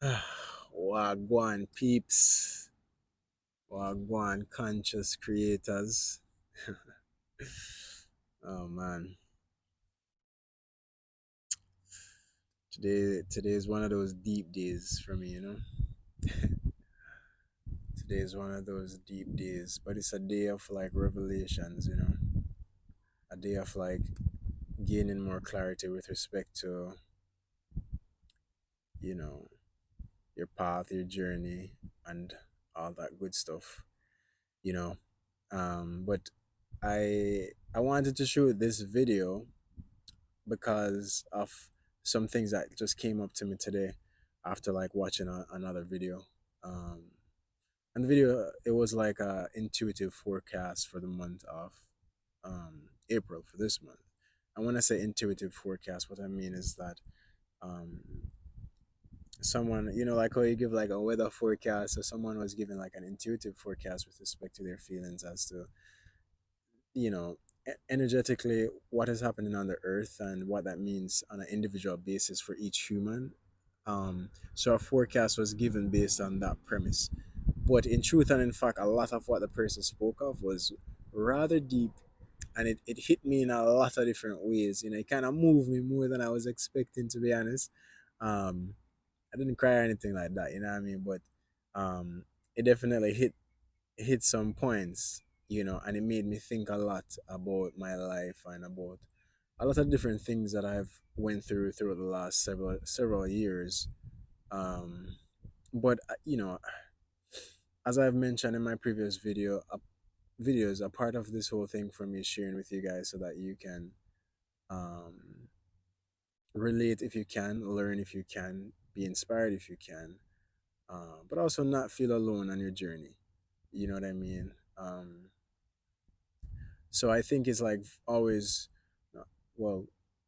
Wagwan peeps, Wagwan conscious creators. Oh man, today is one of those deep days for me. Today is one of those deep days, but it's a day of like revelations. A day of like gaining more clarity with respect to you know your path, your journey, and all that good stuff. You know, but I wanted to shoot this video because of some things that just came up to me today after like watching another video. Um, and the video, it was like a intuitive forecast for the month of April for this month. And when I say intuitive forecast, what I mean is that um, someone, like how you give like a weather forecast, so someone was giving like an intuitive forecast with respect to their feelings as to you know energetically what is happening on the earth and what that means on an individual basis for each human. So a forecast was given based on that premise, but in truth and in fact a lot of what the person spoke of was rather deep, and it hit me in a lot of different ways. It kind of moved me more than I was expecting, to be honest. I didn't cry or anything like that, you know what I mean, but it definitely hit some points, and it made me think a lot about my life and about a lot of different things that I've went through the last several years. Um, but as I've mentioned in my previous videos, a part of this whole thing for me is sharing with you guys so that you can um, relate if you can, learn if you can, be inspired if you can, but also not feel alone on your journey. You know what I mean? So I think it's like always, uh, well,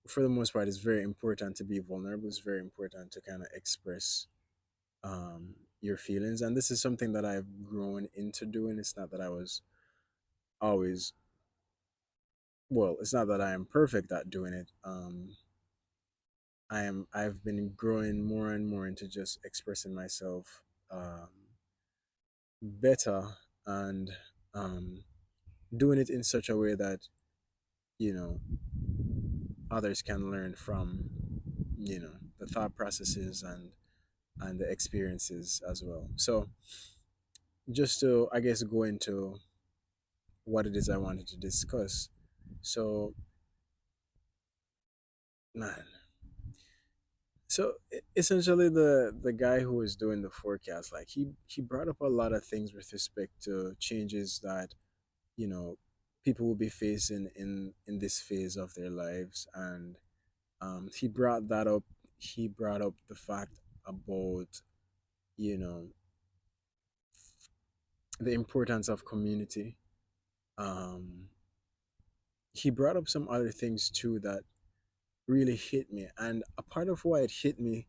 for the most part, it's very important to be vulnerable. It's very important to kind of express your feelings, and this is something that I've grown into doing. It's not that I was always, well, it's not that I am perfect at doing it. I've been growing more and more into just expressing myself um, better, and um, doing it in such a way that you know others can learn from the thought processes and the experiences as well. So just to, I guess, go into what it is I wanted to discuss. So man, so essentially the guy who was doing the forecast, like he brought up a lot of things with respect to changes that you know people will be facing in this phase of their lives. And he brought that up. He brought up the fact about you know the importance of community. um he brought up some other things too that really hit me, and a part of why it hit me,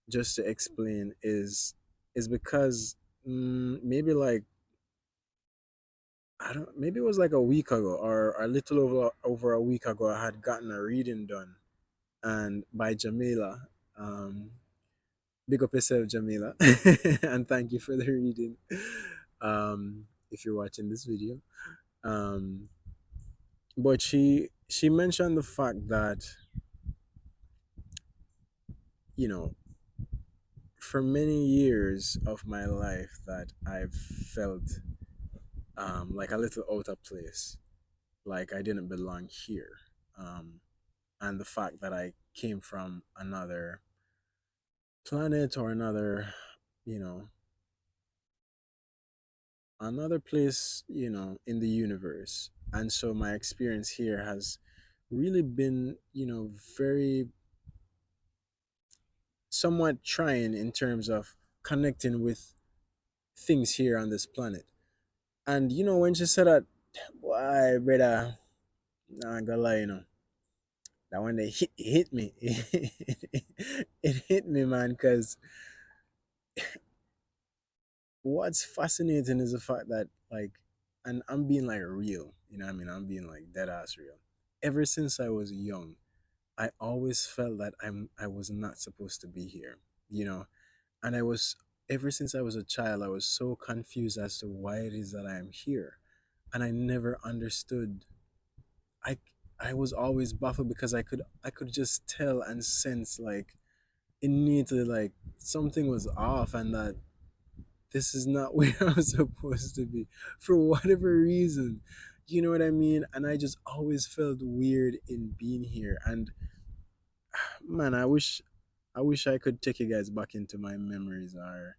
just to explain, is because maybe like I don't, maybe it was like a week ago or a little over a week ago, I had gotten a reading done, and by Jamila. um Big up yourself, Jamila. And thank you for the reading. If you're watching this video. Um, but she mentioned the fact that, you know, for many years of my life that I've felt like a little out of place, like I didn't belong here. Um, and the fact that I came from another planet or you know, another place, in the universe. And so my experience here has really been, very somewhat trying in terms of connecting with things here on this planet. And when she said that, why, brother, nah, I gonna lie, that when they hit me, it hit me, man. Because what's fascinating is the fact that, like, and I'm being like real, what I mean? I'm being like dead ass real. Ever since I was young, I always felt that I was not supposed to be here. You know, And I was, ever since I was a child, I was so confused as to why it is that I am here. And I never understood. I I was always baffled because I could just tell and sense like innately like something was off, and that this is not where I'm supposed to be for whatever reason. You know what I mean? And I just always felt weird in being here. And man, I wish I could take you guys back into my memories, or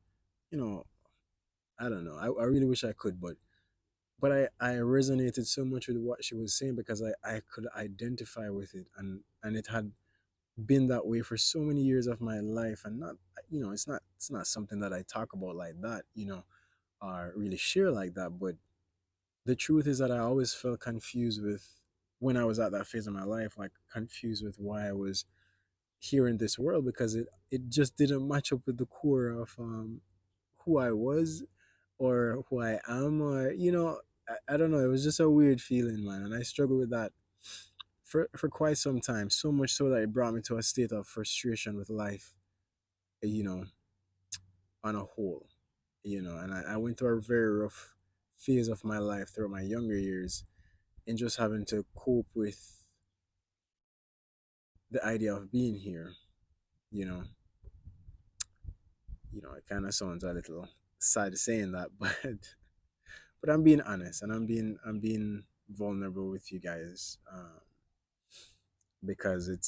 you know, I don't know. I really wish I could, but I resonated so much with what she was saying because I could identify with it, and it had been that way for so many years of my life. And not, it's not something that I talk about like that, or really share like that. But the truth is that I always felt confused with, when I was at that phase of my life, like confused with why I was here in this world, because it just didn't match up with the core of who I was or who I am, or I don't know. It was just a weird feeling, man, and I struggled with that for quite some time. So much so that it brought me to a state of frustration with life, you know, on a whole, And I went through a very rough phase of my life throughout my younger years, and just having to cope with the idea of being here. You know, it kind of sounds a little sad saying that, but I'm being honest, and I'm being vulnerable with you guys, because it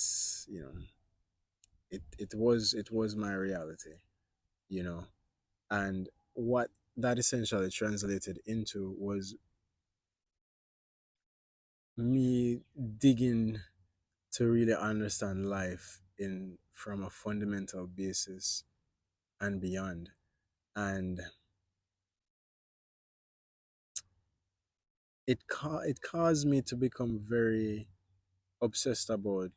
was my reality, you know, and what that essentially translated into was me digging to really understand life in from a fundamental basis and beyond. And it caused me to become very obsessed about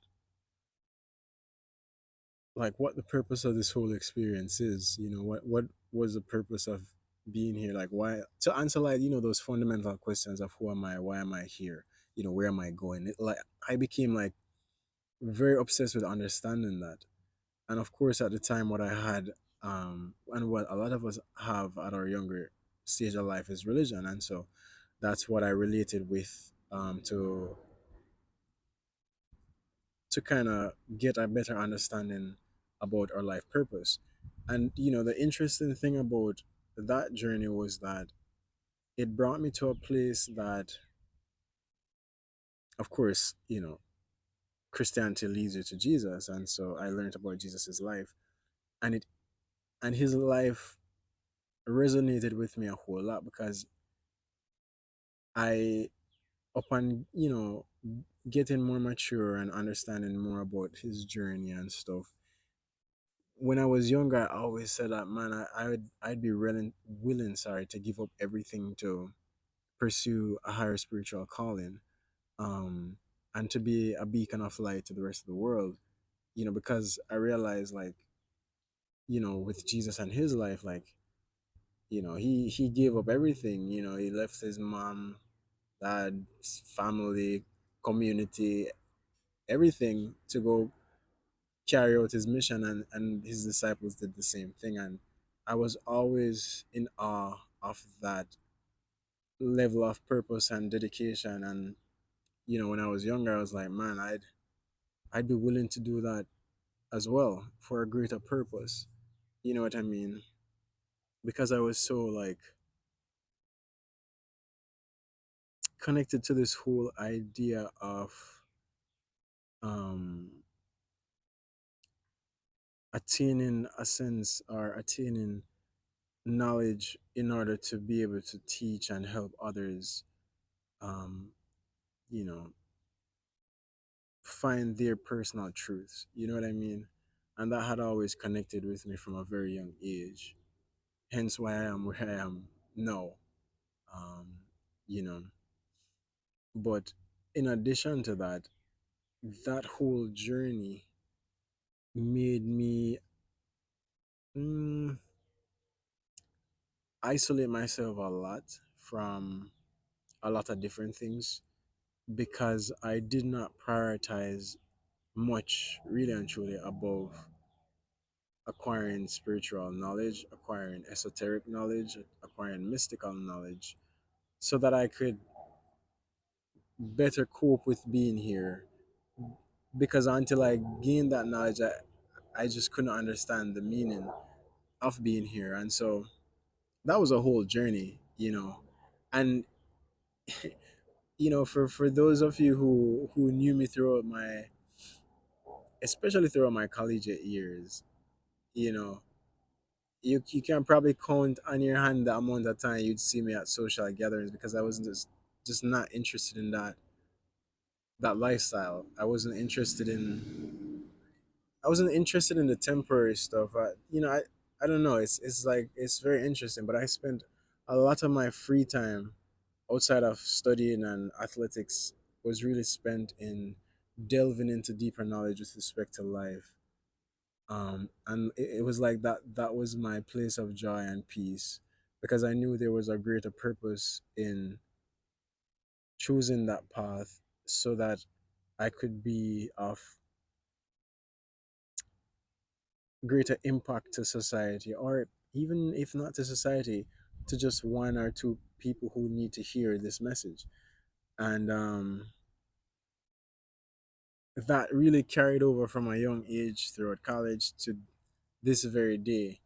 like what the purpose of this whole experience is. What was the purpose of being here? Like, why, to answer, like, those fundamental questions of who am I, why am I here, where am I going. Like, I became like very obsessed with understanding that. And of course, at the time, what I had, and what a lot of us have at our younger stage of life, is religion. And so that's what I related with, to kind of get a better understanding about our life purpose. And the interesting thing about that journey was that it brought me to a place that, of course, Christianity leads you to Jesus. And so I learned about Jesus's life, and his life resonated with me a whole lot, because I, upon getting more mature and understanding more about his journey and stuff, when I was younger, I always said that, man, I'd be willing, sorry, to give up everything to pursue a higher spiritual calling, um, and to be a beacon of light to the rest of the world. Because I realized, like, with Jesus and his life, like, he gave up everything. He left his mom, dad, family, community, everything, to go carry out his mission, and his disciples did the same thing. And I was always in awe of that level of purpose and dedication. And when I was younger, I was like, man, I'd be willing to do that as well for a greater purpose. You know what I mean? Because I was so like connected to this whole idea of um attaining a sense, or attaining knowledge, in order to be able to teach and help others, um, you know, find their personal truths. You know what I mean? And that had always connected with me from a very young age. Hence why I am where I am now. Um, you know, but in addition to that, that whole journey made me, mm, isolate myself a lot from a lot of different things, because I did not prioritize much, really and truly, above acquiring spiritual knowledge, acquiring esoteric knowledge, acquiring mystical knowledge, so that I could better cope with being here. Because until I gained that knowledge, I just couldn't understand the meaning of being here. And so that was a whole journey, you know. And for those of you who knew me throughout my, especially throughout my collegiate years, you know, you can probably count on your hand the amount of time you'd see me at social gatherings, because I wasn't just not interested in that lifestyle. I wasn't interested in the temporary stuff. I don't know. It's like it's very interesting, but I spent a lot of my free time outside of studying and athletics was really spent in delving into deeper knowledge with respect to life. And it was like that was my place of joy and peace, because I knew there was a greater purpose in choosing that path, so that I could be of greater impact to society, or even if not to society, to just one or two people who need to hear this message. And that really carried over from a young age throughout college to this very day,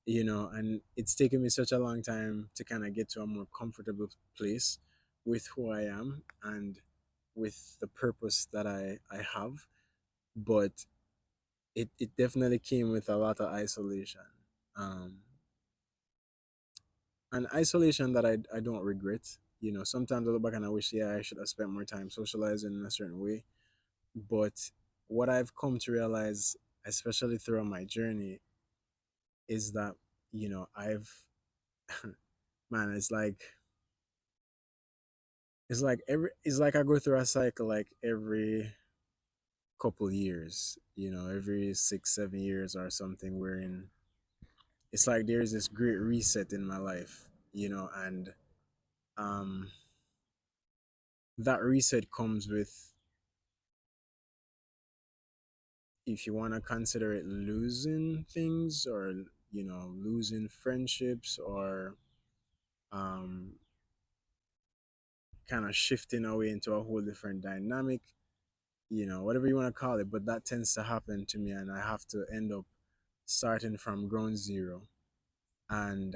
and it's taken me such a long time to kind of get to a more comfortable place with who I am and with the purpose that I have. But it definitely came with a lot of isolation. Um, and isolation that I don't regret. Sometimes I look back and I wish, yeah, I should have spent more time socializing in a certain way. But what I've come to realize, especially throughout my journey, is that, I've, man, it's like I go through a cycle like every couple years, every 6, 7 years or something, wherein it's like there's this great reset in my life, and um, that reset comes with, if you want to consider it, losing things, or losing friendships, or um, kind of shifting away into a whole different dynamic, whatever you want to call it. But that tends to happen to me, and I have to end up starting from ground zero. And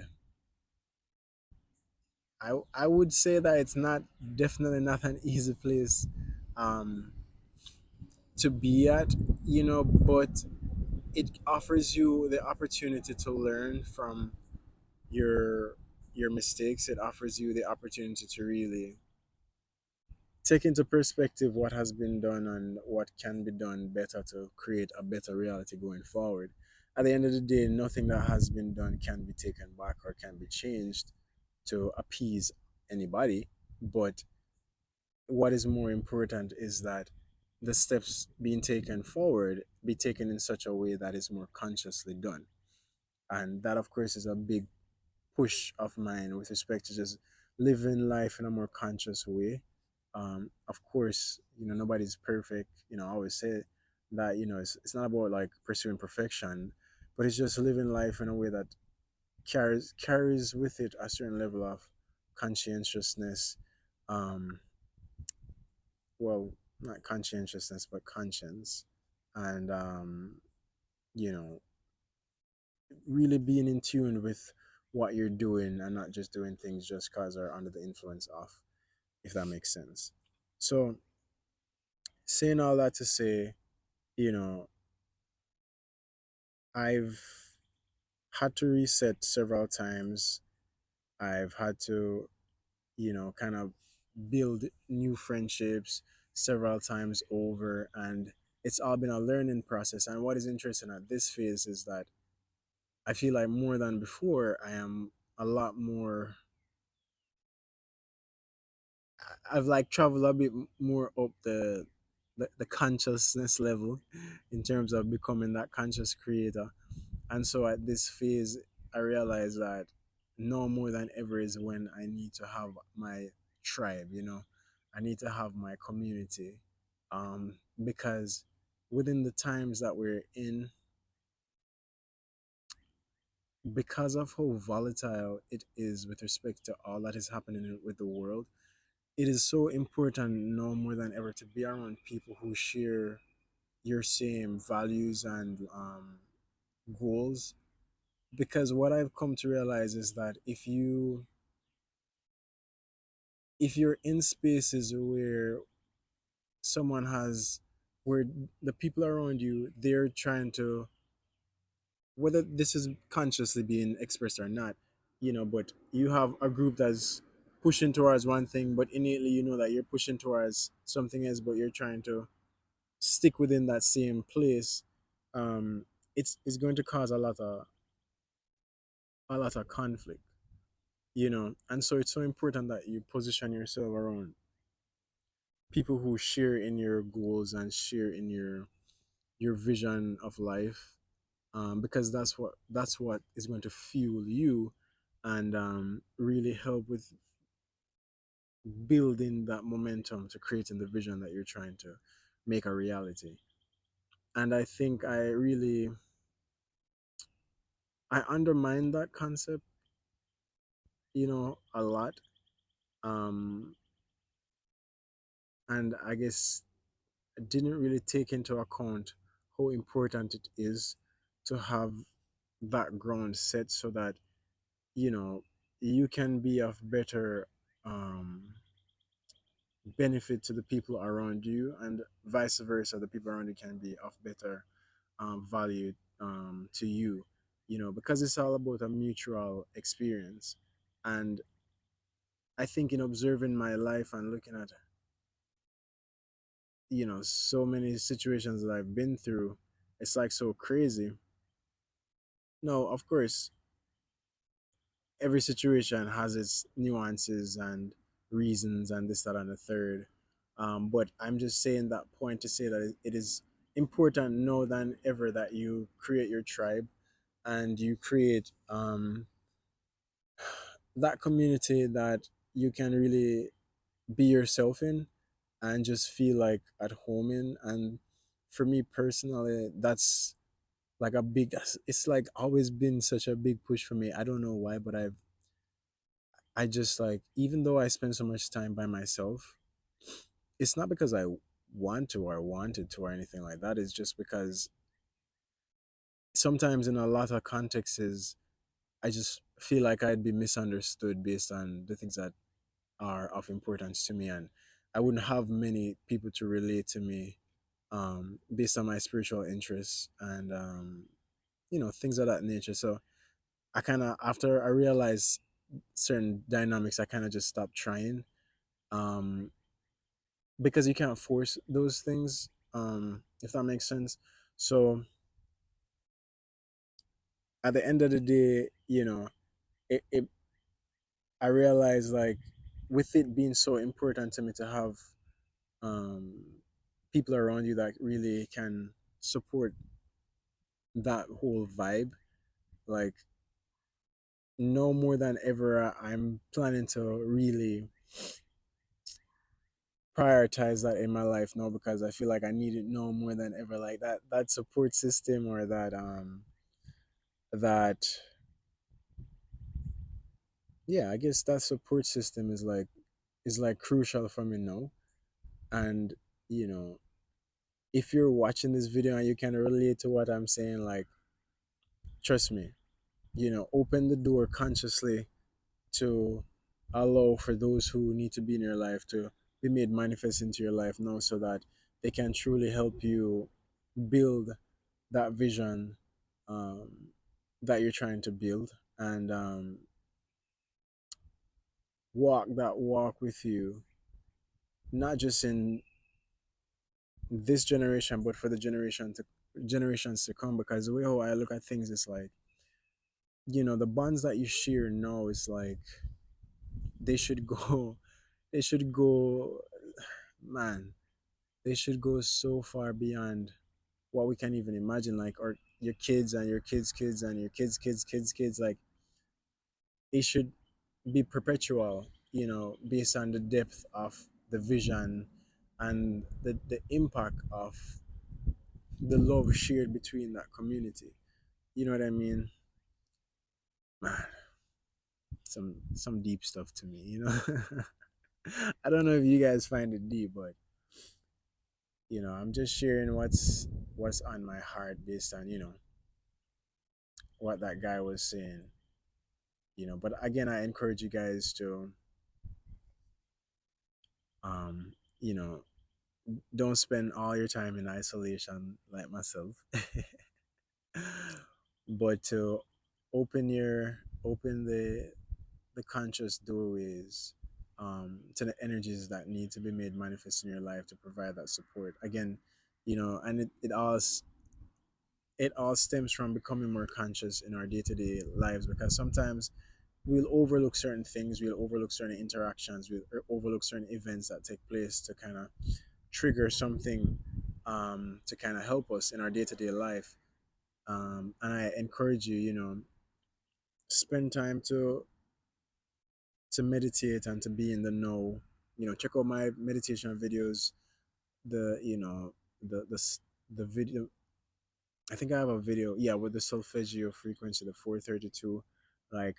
I would say that it's not, definitely not an easy place um, to be at, but it offers you the opportunity to learn from your your mistakes. It offers you the opportunity to really take into perspective what has been done and what can be done better to create a better reality going forward. At the end of the day, nothing that has been done can be taken back or can be changed to appease anybody. But what is more important is that the steps being taken forward be taken in such a way that is more consciously done. And that, of course, is a big push of mine with respect to just living life in a more conscious way. Of course, nobody's perfect. I always say that, it's not about like pursuing perfection, but it's just living life in a way that carries with it a certain level of conscientiousness. Um, well, not conscientiousness, but conscience, and you know, really being in tune with what you're doing and not just doing things just cause or under the influence of, if that makes sense. So, saying all that to say, you know, I've had to reset several times. I've had to, kind of build new friendships several times over, and it's all been a learning process. And what is interesting at this phase is that I feel like more than before, I am a lot more. I've like traveled a bit more up the consciousness level in terms of becoming that conscious creator. And so at this phase, I realize that no more than ever is when I need to have my tribe. I need to have my community, because within the times that we're in, because of how volatile it is with respect to all that is happening with the world, it is so important now more than ever to be around people who share your same values and goals. Because what I've come to realize is that if you're in spaces where someone has where the people around you, they're trying to, whether this is consciously being expressed or not, but you have a group that's pushing towards one thing, but innately you know that you're pushing towards something else, but you're trying to stick within that same place. um it's going to cause a lot of conflict, and so it's so important that you position yourself around people who share in your goals and share in your vision of life, because that's what is going to fuel you and really help with building that momentum to creating the vision that you're trying to make a reality. And I think I undermine that concept, a lot. um and I guess I didn't really take into account how important it is to have that ground set so that you know you can be of better um benefit to the people around you, and vice versa, the people around you can be of better value to you, because it's all about a mutual experience. And I think in observing my life and looking at so many situations that I've been through, it's like so crazy. No, of course, every situation has its nuances and reasons and this, that, and the third. But I'm just saying that point to say that it is important now than ever that you create your tribe and you create that community that you can really be yourself in and just feel like at home in. And for me personally, that's like a big, it's like always been such a big push for me. I don't know why, but I just like, even though I spend so much time by myself, it's not because I want to or wanted to or anything like that. It's just because sometimes in a lot of contexts, I just feel like I'd be misunderstood based on the things that are of importance to me. And I wouldn't have many people to relate to me based on my spiritual interests and, things of that nature. So I kind of, after I realized certain dynamics, I kind of just stopped trying. Um, because you can't force those things, if that makes sense. So at the end of the day, it I realized, like, with it being so important to me to have um people around you that really can support that whole vibe, like, no more than ever I'm planning to really prioritize that in my life now, because I feel like I need it no more than ever, like that support system, or that yeah, I guess that support system is like crucial for me now. And you know if you're watching this video and you can relate to what I'm saying, like, trust me, open the door consciously to allow for those who need to be in your life to be made manifest into your life now, so that they can truly help you build that vision, um, that you're trying to build, and walk that walk with you, not just in this generation, but for the generations to come. Because the way how I look at things is like, the bonds that you share now is like, they should go, they should go, man, they should go so far beyond what we can even imagine. Like, or your kids and your kids' kids and your kids' kids' kids' kids, like, it should be perpetual, based on the depth of the vision and the impact of the love shared between that community. You know what I mean? Man, some deep stuff to me, you know. I don't know if you guys find it deep, but I'm just sharing what's on my heart based on what that guy was saying. But again, I encourage you guys to um, you know, don't spend all your time in isolation like myself, but to open the conscious doorways to the energies that need to be made manifest in your life to provide that support. Again, and it all stems from becoming more conscious in our day-to-day lives, because sometimes we'll overlook certain things, we'll overlook certain interactions, we'll overlook certain events that take place to kind of trigger something to kind of help us in our day-to-day life. And I encourage you, spend time to meditate and to be in the know. Check out my meditation videos. The you know the video. I think I have a video, yeah, with the solfeggio frequency, the 432. Like,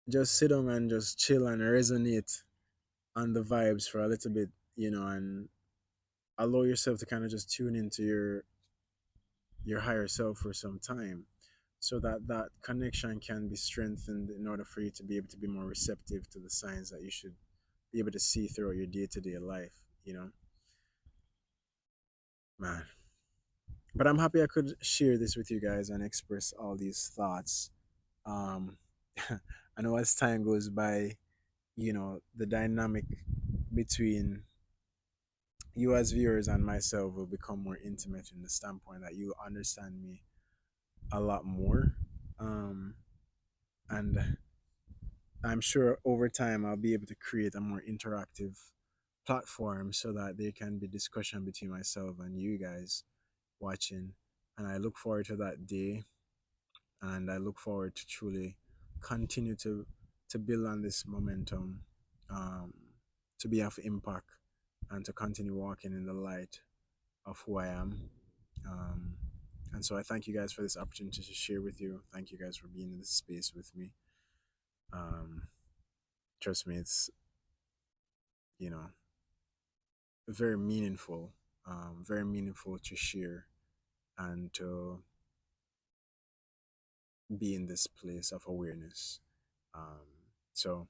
just sit down and just chill and resonate on the vibes for a little bit, and allow yourself to kind of just tune into your higher self for some time, so that that connection can be strengthened in order for you to be able to be more receptive to the signs that you should be able to see throughout your day-to-day life, man. But I'm happy I could share this with you guys and express all these thoughts. um I know as time goes by, the dynamic between you as viewers and myself will become more intimate in the standpoint that you understand me a lot more. um and I'm sure over time I'll be able to create a more interactive platform so that there can be discussion between myself and you guys watching. And I look forward to that day, and I look forward to truly continue to build on this momentum, um, to be of impact, and to continue walking in the light of who I am. Um, and so I thank you guys for this opportunity to share with you. Thank you guys for being in this space with me. Um, Trust me, it's you know very meaningful, very meaningful to share and to be in this place of awareness. Um, so,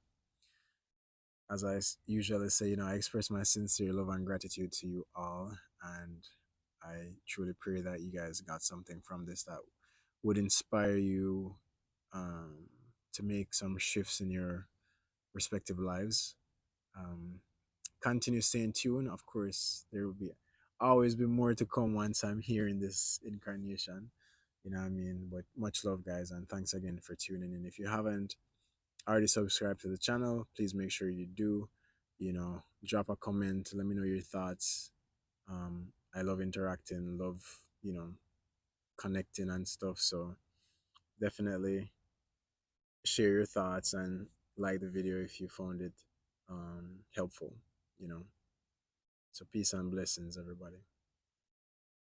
as I usually say, I express my sincere love and gratitude to you all, and I truly pray that you guys got something from this that would inspire you um, to make some shifts in your respective lives. Um, Continue staying tuned. Of course, there will be always be more to come once I'm here in this incarnation. You know what I mean? But much love, guys, and thanks again for tuning in. If you haven't already subscribed to the channel, please make sure you do. Drop a comment, let me know your thoughts. I love interacting, love, connecting and stuff. So definitely share your thoughts and like the video if you found it helpful, you know. So peace and blessings, everybody.